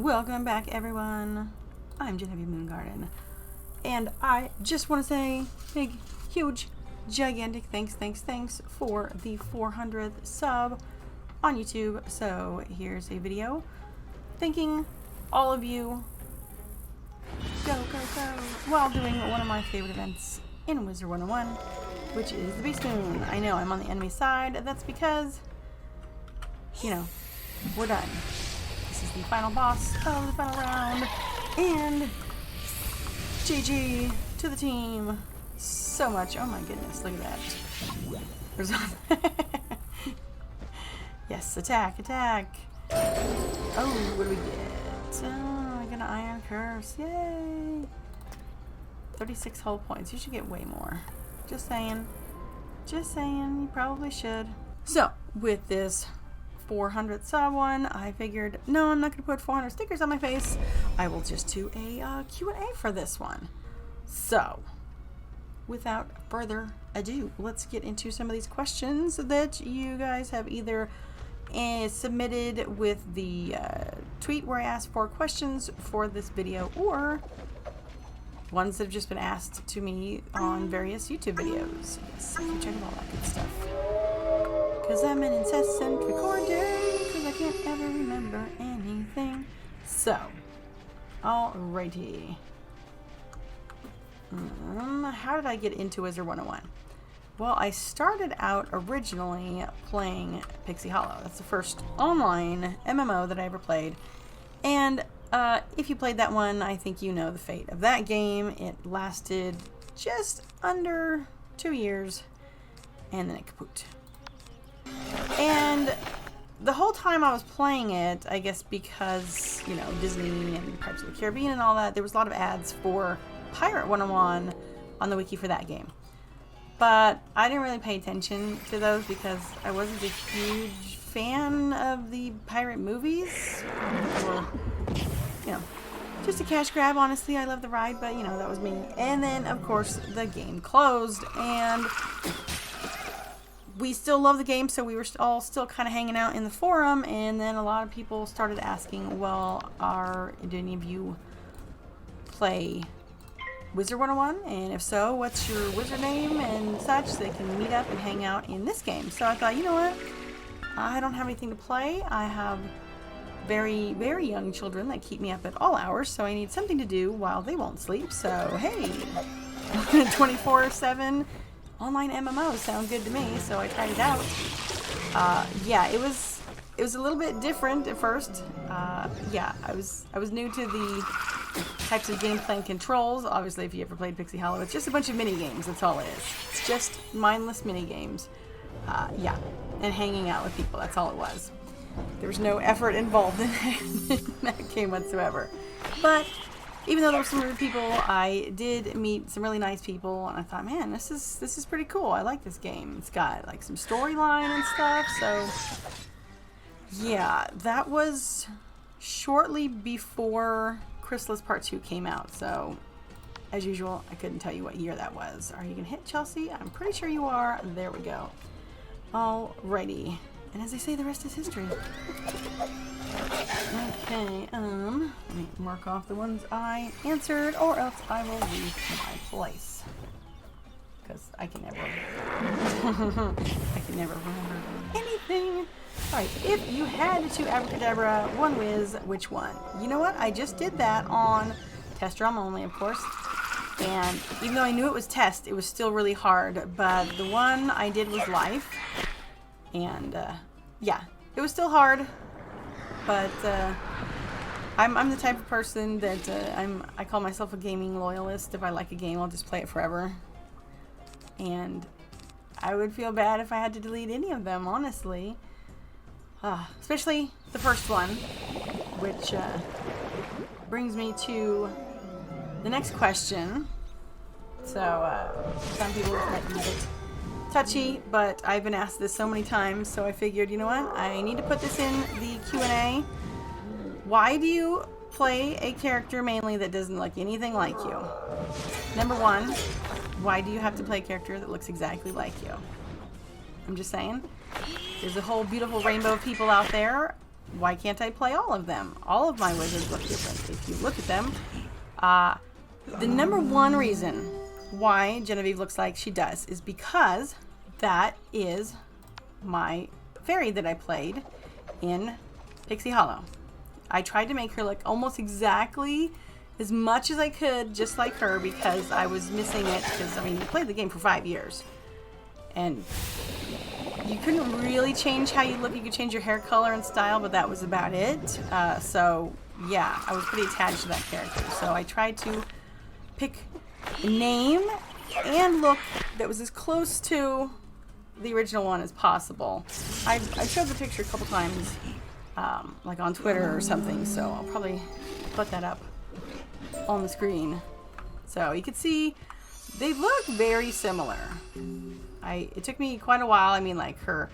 Welcome back, everyone. I'm Genevieve Moongarden, and I just want to say big, huge, gigantic thanks for the 400th sub on YouTube. So here's a video thanking all of you. Go, go, go! While doing one of my favorite events in Wizard 101, which is the Beast Moon. I know I'm on the enemy side. That's because, you know, we're done. This is the final boss of the final round, and GG to the team. So much. Oh my goodness, look at that. There's yes, attack, attack. Oh, what do we get? Oh, I got an Iron Curse. Yay! 36 hull points. You should get way more. Just saying. Just saying. You probably should. So, with this 400 sub one, I figured, no, I'm not going to put 400 stickers on my face. I will just do a Q&A for this one. So, without further ado, let's get into some of these questions that you guys have either submitted with the tweet where I asked for questions for this video, or ones that have just been asked to me on various YouTube videos. Yes, keep checking all that good stuff. Because I'm an incessant recorder, because I can't ever remember anything. So, alrighty. How did I get into Wizard 101? Well, I started out originally playing Pixie Hollow. That's the first online MMO that I ever played. And if you played that one, I think you know the fate of that game. It lasted just under 2 years, and then it kaput. And the whole time I was playing it, I guess because, you know, Disney and Pirates of the Caribbean and all that, there was a lot of ads for Pirate 101 on the wiki for that game. But I didn't really pay attention to those because I wasn't a huge fan of the pirate movies. Or, you know, just a cash grab, honestly. I love the ride, but, you know, that was me. And then, of course, the game closed, and we still love the game, so we were all still kind of hanging out in the forum, and then a lot of people started asking, well, do any of you play Wizard 101? And if so, what's your wizard name and such, so they can meet up and hang out in this game. So I thought, you know what? I don't have anything to play. I have very, very young children that keep me up at all hours, so I need something to do while they won't sleep. So, hey, 24/7 online MMOs sound good to me, so I tried it out. Yeah, it was a little bit different at first. Yeah, I was new to the types of gameplay and controls. Obviously, if you ever played Pixie Hollow, it's just a bunch of mini games. That's all it is. It's just mindless mini games. Yeah, and hanging out with people. That's all it was. There was no effort involved in that game whatsoever. But even though there were some rude people, I did meet some really nice people, and I thought, man, this is pretty cool. I like this game. It's got like some storyline and stuff. So yeah, that was shortly before Chrysalis Part 2 came out. So as usual, I couldn't tell you what year that was. Are you gonna hit Chelsea? I'm pretty sure you are. There we go. Alrighty. And as they say, the rest is history. Okay, let me mark off the ones I answered, or else I will lose my place. Because I can never remember anything. Alright, if you had to abracadabra one whiz, which one? You know what? I just did that on test drum only, of course. And even though I knew it was test, it was still really hard. But the one I did was life. And yeah, it was still hard. But I'm the type of person that I call myself a gaming loyalist. If I like a game, I'll just play it forever. And I would feel bad if I had to delete any of them, honestly. Especially the first one, which brings me to the next question. So some people might be a bit touchy, but I've been asked this so many times, so I figured, you know what, I need to put this in the Q&A. Why do you play a character mainly that doesn't look anything like you? Number one, why do you have to play a character that looks exactly like you? I'm just saying. There's a whole beautiful rainbow of people out there. why can't I play all of them? All of my wizards look different. If you look at them, the number one reason why Genevieve looks like she does is because that is my fairy that I played in Pixie Hollow. I tried to make her look almost exactly as much as I could, just like her, because I was missing it. Because, I mean, you played the game for 5 years. And you couldn't really change how you look. You could change your hair color and style, but that was about it. So, yeah, I was pretty attached to that character. So I tried to pick a name and look that was as close to the original one as possible. I showed the picture a couple times, like on Twitter or something, so I'll probably put that up on the screen. So you can see they look very similar. It took me quite a while. I mean, like her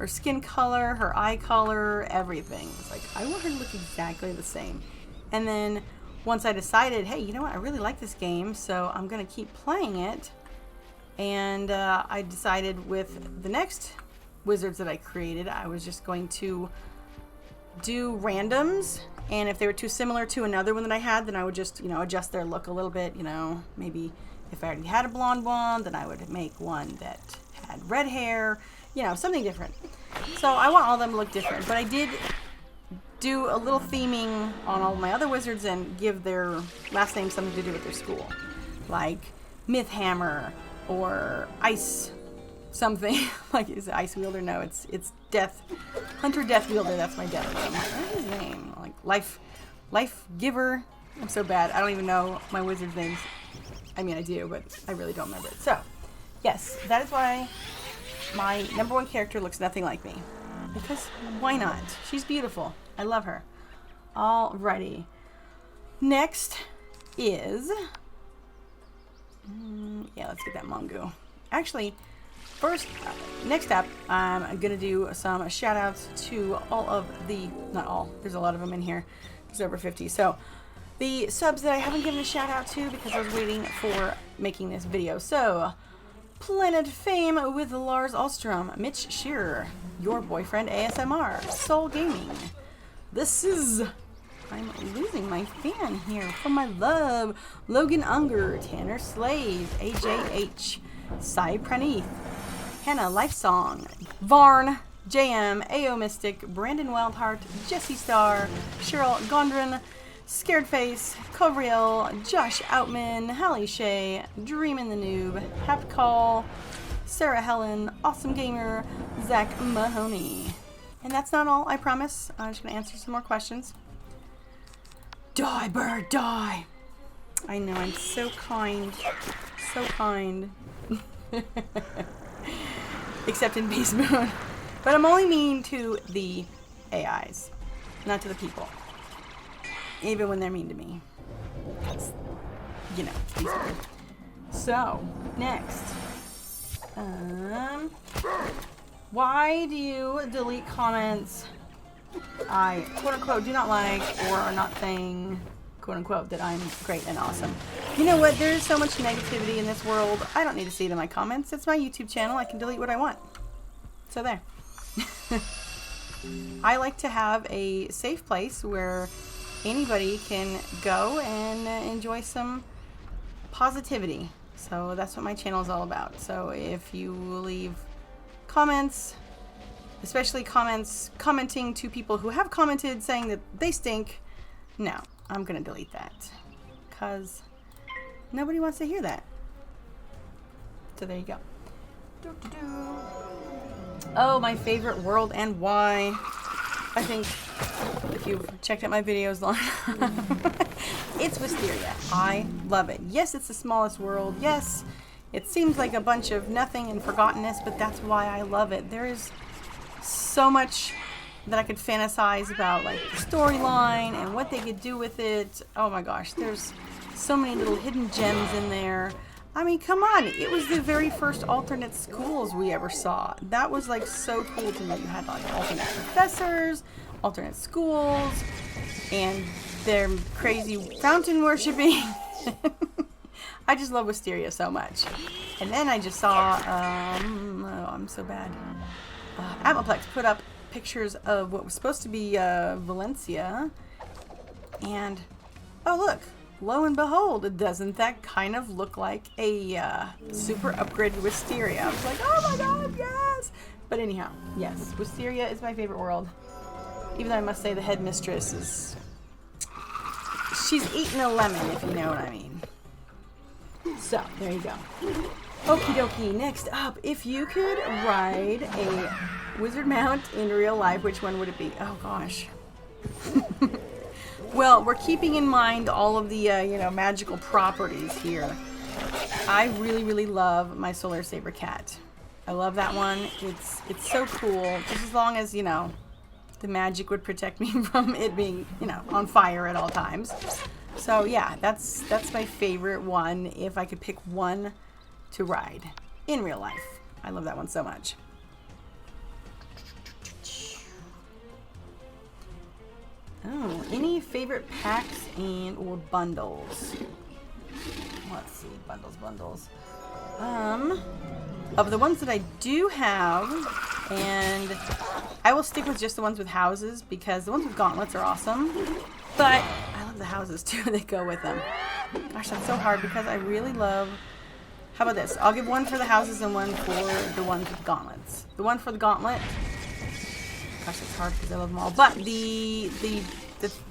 skin color, her eye color, everything. It's like, I want her to look exactly the same. And then once I decided, hey, you know what? I really like this game, so I'm going to keep playing it. And I decided with the next wizards that I created, I was just going to do randoms. And if they were too similar to another one that I had, then I would just, adjust their look a little bit. Maybe if I already had a blonde one, then I would make one that had red hair, something different. So I want all of them to look different. But I did do a little theming on all of my other wizards and give their last name something to do with their school. Like Mythhammer or Ice something. Like, is it Ice Wielder? No, it's Death. Hunter Death Wielder, that's my death name. What is his name? Like Life Giver. I'm so bad. I don't even know my wizard's names. I mean, I do, but I really don't remember it. So, yes, that is why my number one character looks nothing like me. Because why not? She's beautiful. I love her. Alrighty. Next is... let's get that Mongo. Actually, first, next up, I'm going to do some shout outs to all of the... Not all. There's a lot of them in here. There's over 50. So, the subs that I haven't given a shout out to because I was waiting for making this video. So, Planet Fame with Lars Alstrom, Mitch Shearer, Your Boyfriend ASMR, Soul Gaming. This is... I'm losing my fan here. For my love, Logan Unger, Tanner Slave, AJH, Sai Praneeth, Hannah Lifesong, Varn, JM, AO Mystic, Brandon Wildheart, Jesse Starr, Cheryl Gondron, Scared Face, Covriel, Josh Outman, Hallie Shea, Dreamin' the Noob, Happy Call, Sarah Helen, Awesome Gamer, Zach Mahoney. And that's not all, I promise. I'm just going to answer some more questions. Die, bird, die! I know, I'm so kind. So kind. Except in Beast Moon. But I'm only mean to the AIs, not to the people. Even when they're mean to me. Because, Beast Moon. So, next. Why do you delete comments I quote-unquote do not like or are not saying quote-unquote that I'm great and awesome? You know what? There's so much negativity in this world. I don't need to see it in my comments. It's my YouTube channel. I can delete what I want. So there. I like to have a safe place where anybody can go and enjoy some positivity. So that's what my channel is all about. So if you leave comments, especially commenting to people who have commented saying that they stink, no, I'm going to delete that. Because nobody wants to hear that. So there you go. Oh, my favorite world and why. I think if you've checked out my videos long it's Wisteria. I love it. Yes, it's the smallest world. Yes, it seems like a bunch of nothing and forgottenness, but that's why I love it. There is so much that I could fantasize about, like the storyline and what they could do with it. Oh my gosh, there's so many little hidden gems in there. I mean, come on, it was the very first alternate schools we ever saw. That was like so cool to me. You had like alternate professors, alternate schools, and their crazy fountain worshiping. I just love Wisteria so much. And then I just saw, oh, I'm so bad. Atmoplex put up pictures of what was supposed to be Valencia. And, oh look, lo and behold, doesn't that kind of look like a super upgraded Wisteria? I was like, oh my god, yes! But anyhow, yes, Wisteria is my favorite world. Even though I must say the headmistress is... she's eating a lemon, if you know what I mean. So, there you go. Okie dokie, next up, if you could ride a wizard mount in real life, which one would it be? Oh gosh. Well, we're keeping in mind all of the, you know, magical properties here. I really, really love my Solar Saber cat. I love that one. It's so cool. Just as long as, you know, the magic would protect me from it being, you know, on fire at all times. So yeah, that's my favorite one if I could pick one to ride in real life. I love that one so much. Oh, any favorite packs and or bundles? Let's see, bundles. Of the ones that I do have, and I will stick with just the ones with houses because the ones with gauntlets are awesome. But I love the houses too that go with them. Gosh, that's so hard because I really love... How about this? I'll give one for the houses and one for the ones with gauntlets. The one for the gauntlet... Gosh, it's hard because I love them all. But the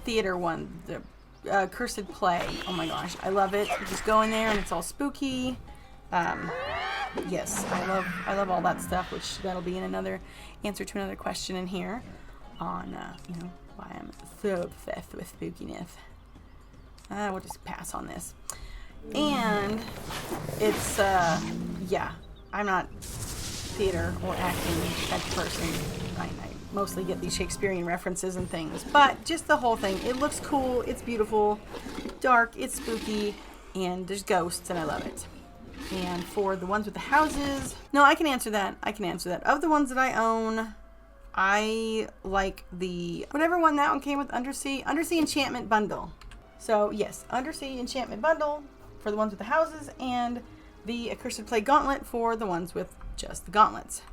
theater one, the Cursed Play. Oh my gosh, I love it. You just go in there and it's all spooky. Yes, I love all that stuff, which that'll be in another answer to another question in here on you know, why I'm so obsessed with spookiness. We'll just pass on this. And it's yeah, I'm not theater or acting type of person. I mostly get these Shakespearean references and things, but just the whole thing. It looks cool, it's beautiful, dark, it's spooky, and there's ghosts, and I love it. And for the ones with the houses, no, I can answer that. Of the ones that I own, I like the whatever one that one came with, Undersea Enchantment Bundle. So yes, Undersea Enchantment Bundle for the ones with the houses, and the Accursed Play Gauntlet for the ones with just the gauntlets.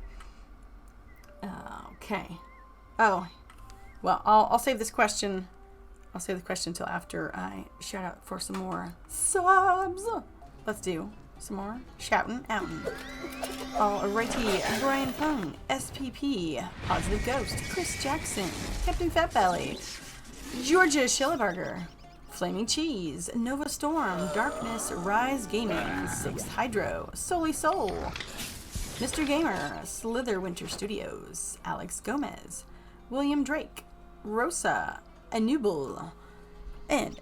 Okay. Oh, well, I'll save this question. I'll save the question until after I shout out for some more subs. Let's do some more shouting outing. Alrighty, Brian Fung, SPP, Positive Ghost, Chris Jackson, Captain Fatbelly, Georgia Schilleberger, Flaming Cheese, Nova Storm, Darkness, Rise Gaming, Sixth Hydro, Solely Soul, Mr. Gamer, Slither Winter Studios, Alex Gomez, William Drake, Rosa, Anubal, and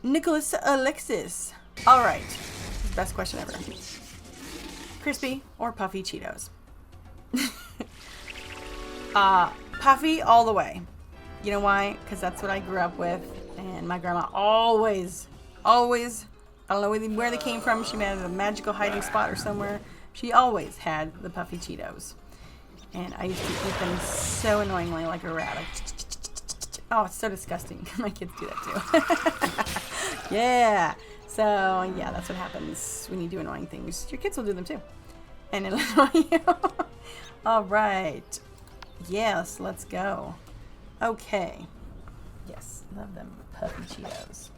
Nicholas Alexis. Alright, best question ever. Crispy or puffy Cheetos? Puffy all the way. You know why? Because that's what I grew up with, and my grandma always, I don't know where they came from, she had a magical hiding spot or somewhere. She always had the puffy Cheetos. And I used to eat them so annoyingly like a rat. Like, oh, it's so disgusting. My kids do that too. Yeah. So, yeah, that's what happens when you do annoying things. Your kids will do them too. And it'll annoy you. All right. Yes, let's go. Okay. Yes, love them puffy Cheetos.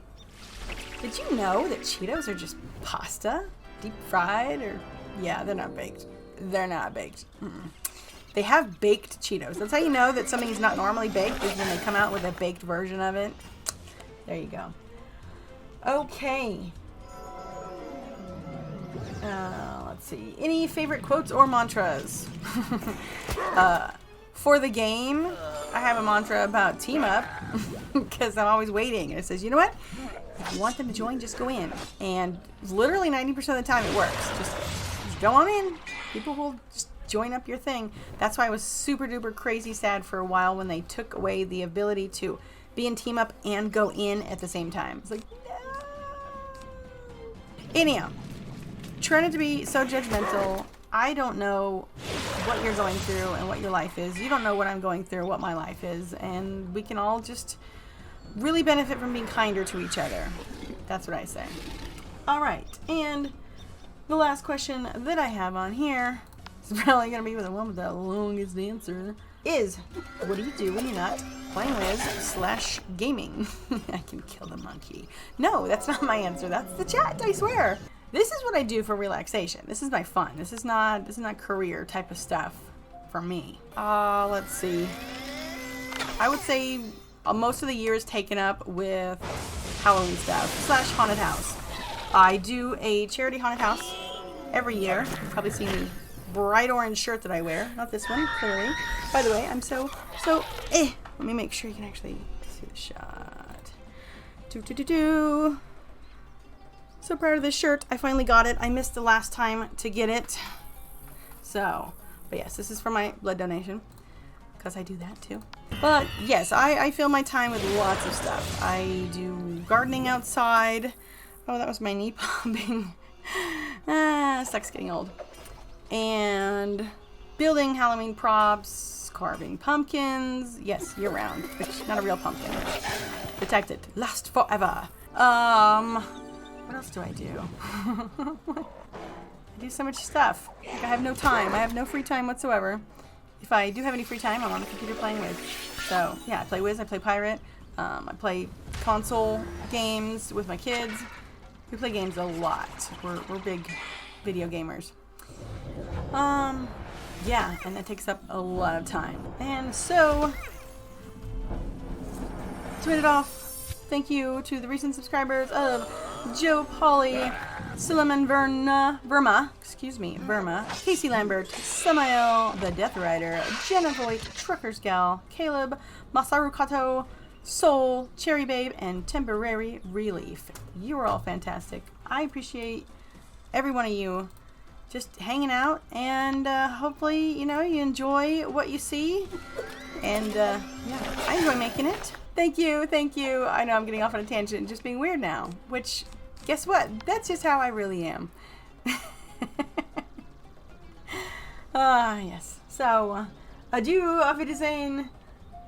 Did you know that Cheetos are just pasta? Deep fried or... Yeah, they're not baked. They're not baked. They have baked Cheetos. That's how you know that something's not normally baked, is when they come out with a baked version of it. There you go. Okay. Let's see. Any favorite quotes or mantras? For the game, I have a mantra about team up because I'm always waiting. And it says, you know what? If you want them to join, just go in. And literally 90% of the time it works. Just go on in. People will just join up your thing. That's why I was super duper crazy sad for a while when they took away the ability to be in team up and go in at the same time. It's like, no. Anyhow, try not to be so judgmental. I don't know what you're going through and what your life is. You don't know what I'm going through, what my life is. And we can all just really benefit from being kinder to each other. That's what I say. All right. And the last question that I have on here is probably going to be the one with the longest answer. is, what do you do when you're not playing with / gaming? I can kill the monkey. No, that's not my answer. That's the chat, I swear. This is what I do for relaxation. This is my fun. This is not career type of stuff for me. Let's see. I would say most of the year is taken up with Halloween stuff / haunted house. I do a charity haunted house every year. You've probably seen the bright orange shirt that I wear. Not this one, clearly. By the way, I'm so Let me make sure you can actually see the shot. So proud of this shirt. I finally got it. I missed the last time to get it. So, but yes, this is for my blood donation. Because I do that too. But yes, I fill my time with lots of stuff. I do gardening outside. Oh, that was my knee popping. Sucks getting old. And building Halloween props, carving pumpkins. Yes, year round. Which, not a real pumpkin. Protected. Last forever. What else do I do? I do so much stuff. Like, I have no time. I have no free time whatsoever. If I do have any free time, I'm on the computer playing Wiz. So, yeah, I play Wiz, I play Pirate. I play console games with my kids. We play games a lot. We're big video gamers. Yeah, and that takes up a lot of time. And so, to end it off, thank you to the recent subscribers of Joe Polly, Suleiman Verma, Casey Lambert, Samael, the Death Rider, Genevieve, Trucker's Gal, Caleb, Masaru Kato, Soul, Cherry Babe, and Temporary Relief. You are all fantastic. I appreciate every one of you just hanging out, and hopefully, you enjoy what you see. And yeah, I enjoy making it. Thank you. I know I'm getting off on a tangent and just being weird now, which, guess what? That's just how I really am. Yes. So, adieu, auf Wiedersehen,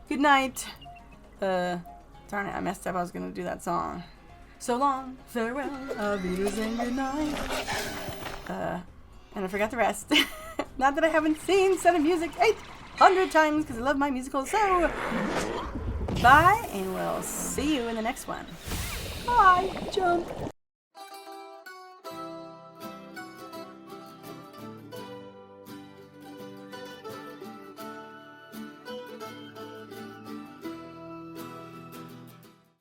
good night. Darn it, I messed up. I was going to do that song. So long, farewell, auf Wiedersehen, good night. And I forgot the rest. Not that I haven't seen Sound of Music 800 times, because I love my musicals. So, bye, and we'll see you in the next one. Bye, jump.